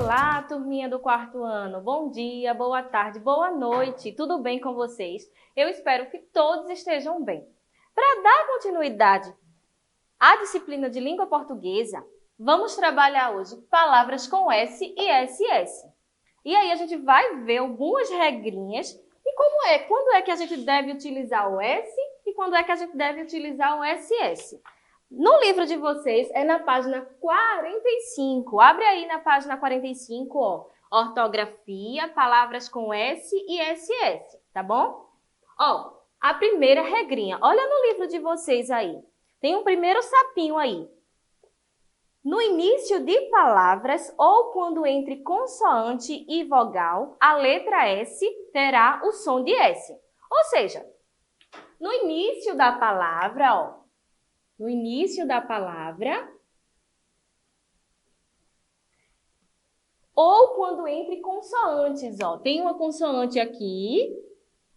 Olá, turminha do quarto ano. Bom dia, boa tarde, boa noite. Tudo bem com vocês? Eu espero que todos estejam bem. Para dar continuidade à disciplina de língua portuguesa, vamos trabalhar hoje palavras com S e SS. E aí a gente vai ver algumas regrinhas e quando é que a gente deve utilizar o S e quando é que a gente deve utilizar o SS. No livro de vocês, é na página 45. Abre aí na página 45, ó. Ortografia, palavras com S e SS, tá bom? Ó, a primeira regrinha. Olha no livro de vocês aí. Tem um primeiro sapinho aí. No início de palavras ou quando entre consoante e vogal, a letra S terá o som de S. Ou seja, no início da palavra, ó. No início da palavra, ou quando entre consoantes, ó. Tem uma consoante aqui,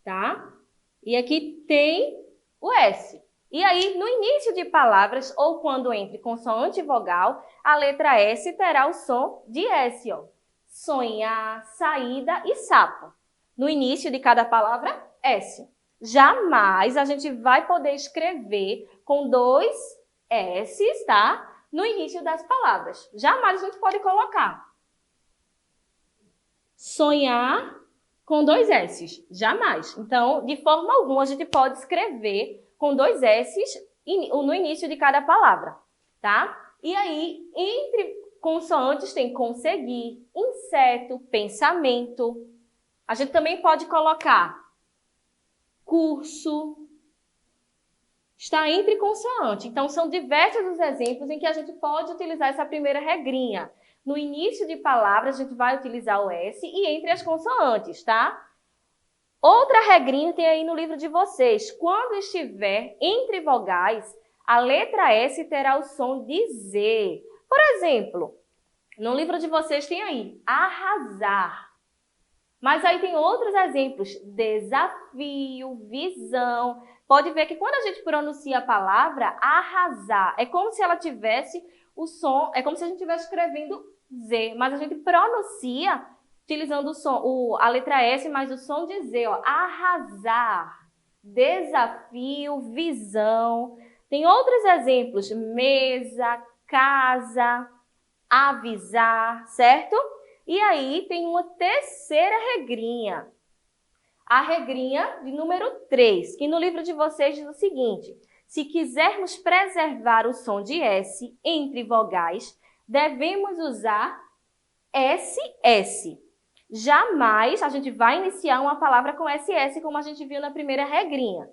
tá? E aqui tem o S. E aí, no início de palavras, ou quando entre consoante e vogal, a letra S terá o som de S, ó. Sonhar, saída e sapo. No início de cada palavra, S. Jamais a gente vai poder escrever com dois S's, tá? No início das palavras. Jamais a gente pode colocar sonhar com dois S's. Jamais. Então, de forma alguma, a gente pode escrever com dois S's no início de cada palavra, tá? E aí, entre consoantes tem conseguir, inseto, pensamento. A gente também pode colocar curso. Está entre consoante. Então, são diversos os exemplos em que a gente pode utilizar essa primeira regrinha. No início de palavras, a gente vai utilizar o S e entre as consoantes, tá? Outra regrinha tem aí no livro de vocês. Quando estiver entre vogais, a letra S terá o som de Z. Por exemplo, no livro de vocês tem aí arrasar. Mas aí tem outros exemplos, desafio, visão. Pode ver que quando a gente pronuncia a palavra arrasar, é como se ela tivesse o som, é como se a gente estivesse escrevendo Z, mas a gente pronuncia utilizando a letra S, mas o som de Z, ó, arrasar, desafio, visão. Tem outros exemplos, mesa, casa, avisar, certo? E aí tem uma terceira regrinha. A regrinha de número 3, que no livro de vocês diz o seguinte: se quisermos preservar o som de S entre vogais, devemos usar SS. Jamais a gente vai iniciar uma palavra com SS, como a gente viu na primeira regrinha.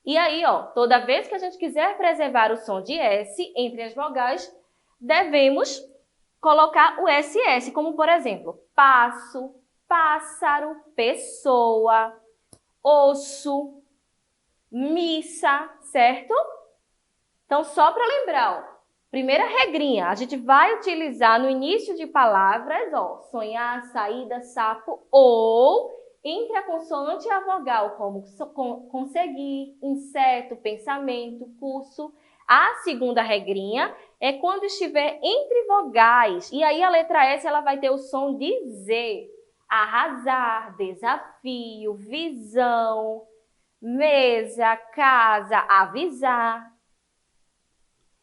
E aí, ó, toda vez que a gente quiser preservar o som de S entre as vogais, devemos colocar o SS, como por exemplo, passo, pássaro, pessoa, osso, missa, certo? Então, só para lembrar, ó, primeira regrinha, a gente vai utilizar no início de palavras, ó, sonhar, saída, sapo, ou entre a consoante e a vogal, como conseguir, inseto, pensamento, curso. A segunda regrinha é quando estiver entre vogais, e aí a letra S ela vai ter o som de Z. Arrasar, desafio, visão, mesa, casa, avisar.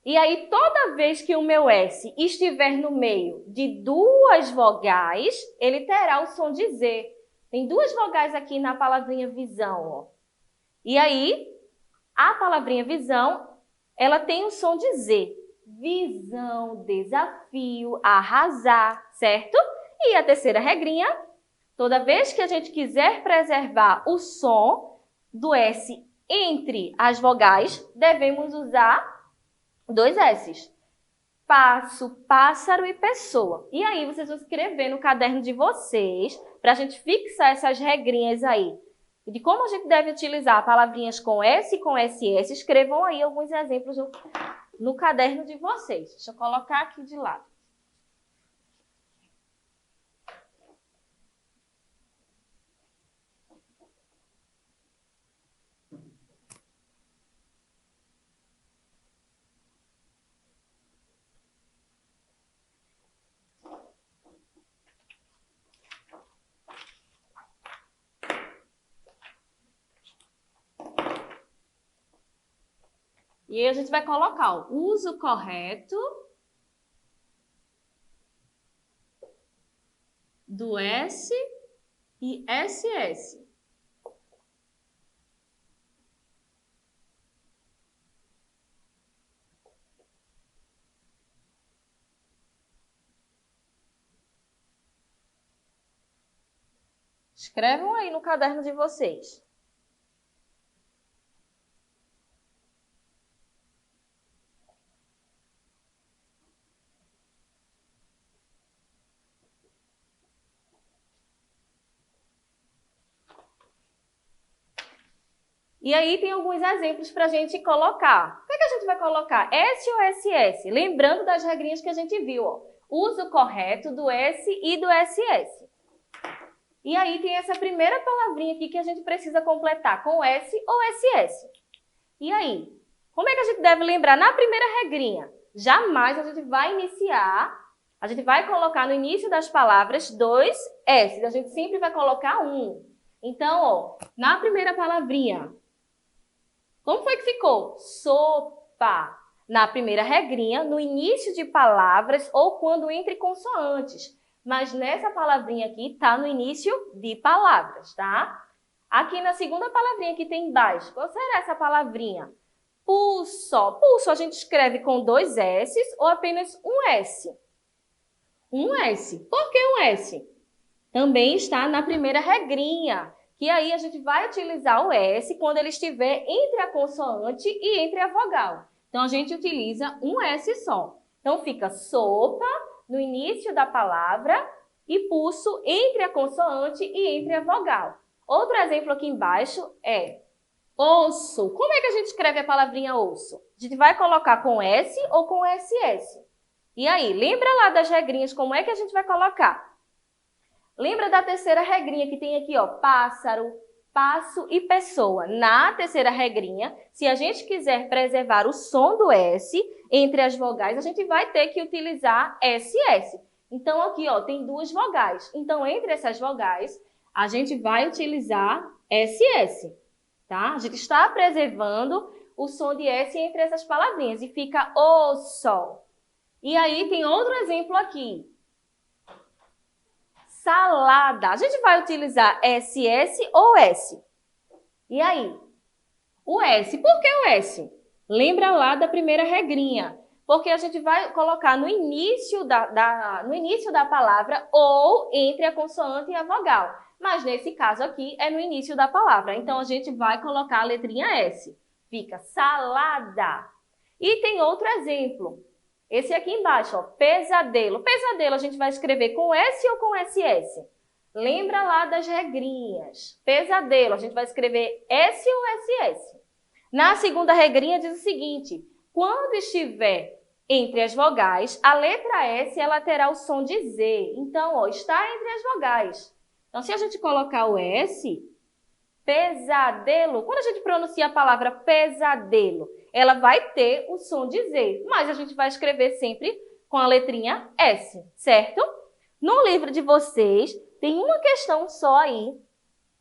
E aí, toda vez que o meu S estiver no meio de duas vogais, ele terá o som de Z. Tem duas vogais aqui na palavrinha visão, ó. E aí, a palavrinha visão, ela tem o som de Z. Visão, desafio, arrasar, certo? E a terceira regrinha, toda vez que a gente quiser preservar o som do S entre as vogais, devemos usar dois S's. Passo, pássaro e pessoa. E aí, vocês vão escrever no caderno de vocês, para a gente fixar essas regrinhas aí. De como a gente deve utilizar palavrinhas com S e com SS. Escrevam aí alguns exemplos no caderno de vocês. Deixa eu colocar aqui de lado. E aí a gente vai colocar o uso correto do S e SS. Escrevam aí no caderno de vocês. E aí tem alguns exemplos para a gente colocar. O que é que a gente vai colocar? S ou SS? Lembrando das regrinhas que a gente viu, ó. Uso correto do S e do SS. E aí tem essa primeira palavrinha aqui que a gente precisa completar com S ou SS. E aí? Como é que a gente deve lembrar na primeira regrinha? Jamais a gente vai iniciar, a gente vai colocar no início das palavras dois S. A gente sempre vai colocar um. Então, ó, na primeira palavrinha, como foi que ficou? Sopa. Na primeira regrinha, no início de palavras ou quando entre consoantes. Mas nessa palavrinha aqui está no início de palavras, tá? Aqui na segunda palavrinha que tem embaixo, qual será essa palavrinha? Pulso. Pulso a gente escreve com dois S ou apenas um S? Um S. Por que um S? Também está na primeira regrinha, que aí a gente vai utilizar o S quando ele estiver entre a consoante e entre a vogal. Então, a gente utiliza um S só. Então, fica sopa no início da palavra e pulso entre a consoante e entre a vogal. Outro exemplo aqui embaixo é osso. Como é que a gente escreve a palavrinha osso? A gente vai colocar com S ou com SS? E aí, lembra lá das regrinhas como é que a gente vai colocar? Lembra da terceira regrinha que tem aqui, ó, pássaro, passo e pessoa. Na terceira regrinha, se a gente quiser preservar o som do S entre as vogais, a gente vai ter que utilizar SS. Então, aqui, ó, tem duas vogais. Então, entre essas vogais, a gente vai utilizar SS, tá? A gente está preservando o som de S entre essas palavrinhas e fica o sol. E aí, tem outro exemplo aqui. Salada. A gente vai utilizar SS ou S? E aí? O S. Por que o S? Lembra lá da primeira regrinha. Porque a gente vai colocar no início no início da palavra ou entre a consoante e a vogal. Mas nesse caso aqui é no início da palavra. Então a gente vai colocar a letrinha S. Fica salada. E tem outro exemplo. Esse aqui embaixo, ó, pesadelo. Pesadelo a gente vai escrever com S ou com SS? Lembra lá das regrinhas. Pesadelo, a gente vai escrever S ou SS? Na segunda regrinha diz o seguinte, quando estiver entre as vogais, a letra S ela terá o som de Z. Então, ó, está entre as vogais. Então, se a gente colocar o S, pesadelo, quando a gente pronuncia a palavra pesadelo, ela vai ter o som de Z, mas a gente vai escrever sempre com a letrinha S, certo? No livro de vocês, tem uma questão só aí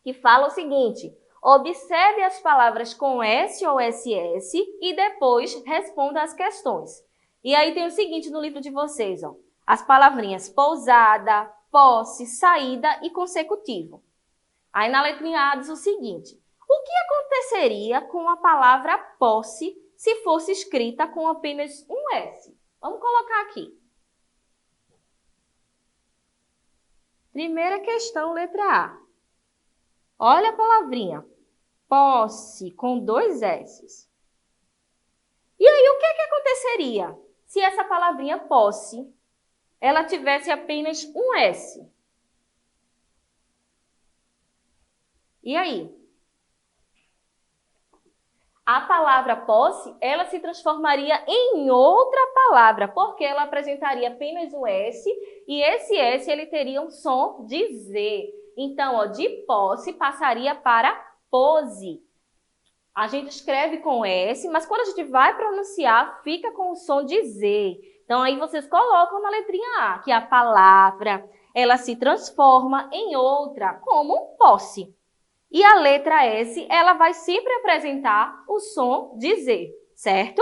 que fala o seguinte, observe as palavras com S ou SS e depois responda as questões. E aí tem o seguinte no livro de vocês, ó, as palavrinhas pousada, posse, saída e consecutivo. Aí na letrinha A diz o seguinte, o que aconteceria com a palavra posse se fosse escrita com apenas um S? Vamos colocar aqui. Primeira questão, letra A. Olha a palavrinha, posse, com dois S. E aí, o que aconteceria se essa palavrinha posse, ela tivesse apenas um S? E aí? A palavra posse, ela se transformaria em outra palavra, porque ela apresentaria apenas um S, e esse S ele teria um som de Z. Então, ó, de posse passaria para pose. A gente escreve com S, mas quando a gente vai pronunciar, fica com o som de Z. Então, aí vocês colocam na letrinha A, que a palavra, ela se transforma em outra, como posse. E a letra S, ela vai sempre apresentar o som de Z, certo?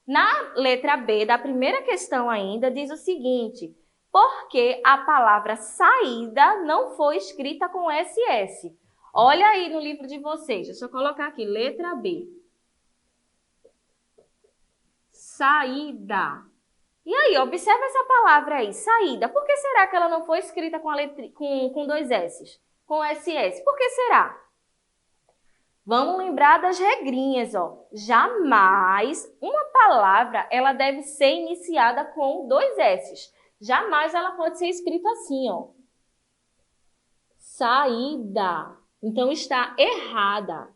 Na letra B, da primeira questão ainda, diz o seguinte: por que a palavra saída não foi escrita com SS? Olha aí no livro de vocês, deixa eu colocar aqui, letra B. Saída. E aí, observa essa palavra aí, saída. Por que será que ela não foi escrita com dois S? Com SS? Por que será? Vamos lembrar das regrinhas, ó. Jamais uma palavra ela deve ser iniciada com dois S. Jamais ela pode ser escrita assim, ó. Saída. Então está errada.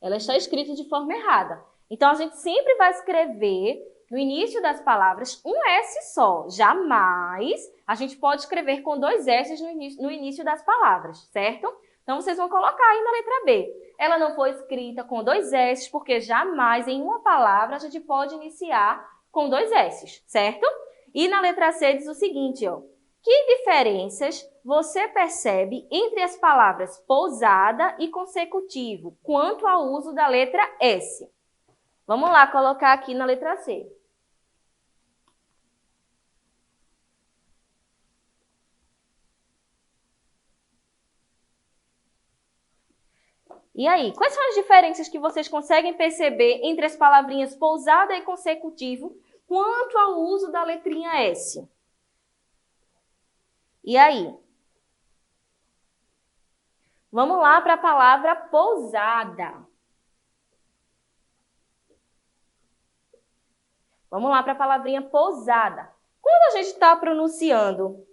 Ela está escrita de forma errada. Então a gente sempre vai escrever no início das palavras um S só. Jamais a gente pode escrever com dois S no início das palavras, certo? Então vocês vão colocar aí na letra B. Ela não foi escrita com dois S porque jamais em uma palavra a gente pode iniciar com dois S, certo? E na letra C diz o seguinte, ó. Que diferenças você percebe entre as palavras pousada e consecutivo quanto ao uso da letra S? Vamos lá colocar aqui na letra C. E aí, quais são as diferenças que vocês conseguem perceber entre as palavrinhas pousada e consecutivo quanto ao uso da letrinha S? E aí? Vamos lá para a palavra pousada. Vamos lá para a palavrinha pousada. Quando a gente está pronunciando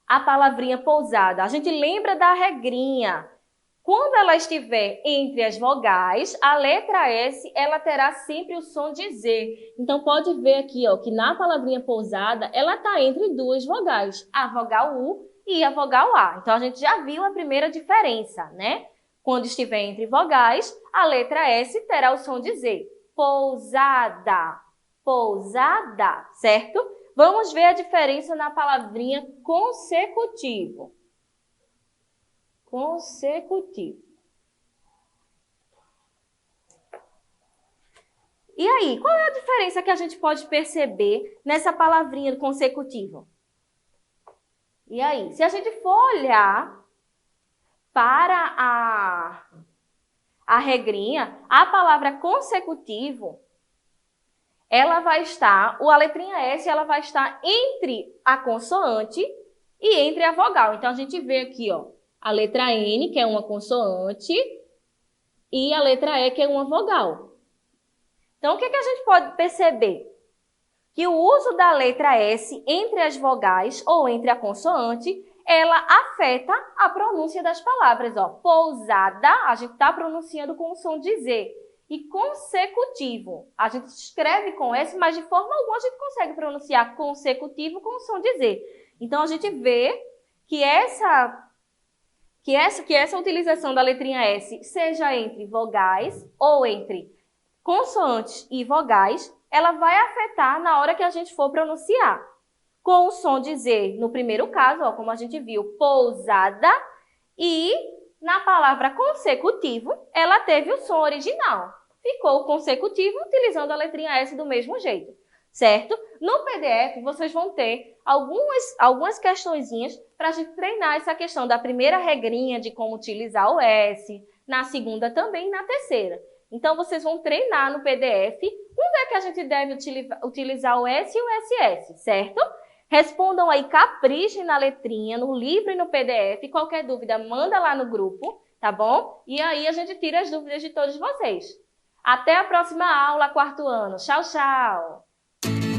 a palavrinha pousada, a gente lembra da regrinha. Quando ela estiver entre as vogais, a letra S ela terá sempre o som de Z. Então, pode ver aqui ó, que na palavrinha pousada, ela está entre duas vogais, a vogal U e a vogal A. Então, a gente já viu a primeira diferença, né? Quando estiver entre vogais, a letra S terá o som de Z. Pousada, pousada, certo? Vamos ver a diferença na palavrinha consecutivo. Consecutivo. E aí, qual é a diferença que a gente pode perceber nessa palavrinha consecutivo? E aí, se a gente for olhar para a regrinha, a palavra consecutivo, ela vai estar, a letrinha S, ela vai estar entre a consoante e entre a vogal. Então, a gente vê aqui, ó, a letra N, que é uma consoante, e a letra E, que é uma vogal. Então, o que a gente pode perceber? Que o uso da letra S entre as vogais ou entre a consoante, ela afeta a pronúncia das palavras. Ó. Pousada, a gente está pronunciando com o som de Z. E consecutivo, a gente escreve com S, mas de forma alguma a gente consegue pronunciar consecutivo com o som de Z. Então, a gente vê que essa utilização da letrinha S, seja entre vogais ou entre consoantes e vogais, ela vai afetar na hora que a gente for pronunciar. Com o som de Z, no primeiro caso, ó, como a gente viu, pousada, e na palavra consecutivo, ela teve o som original. Ficou consecutivo utilizando a letrinha S do mesmo jeito, certo? No PDF, vocês vão ter algumas questõezinhas para a gente treinar essa questão da primeira regrinha de como utilizar o S, na segunda também e na terceira. Então, vocês vão treinar no PDF quando é que a gente deve utilizar o S e o SS, certo? Respondam aí, caprichem na letrinha, no livro e no PDF. Qualquer dúvida, manda lá no grupo, tá bom? E aí a gente tira as dúvidas de todos vocês. Até a próxima aula, quarto ano. Tchau, tchau!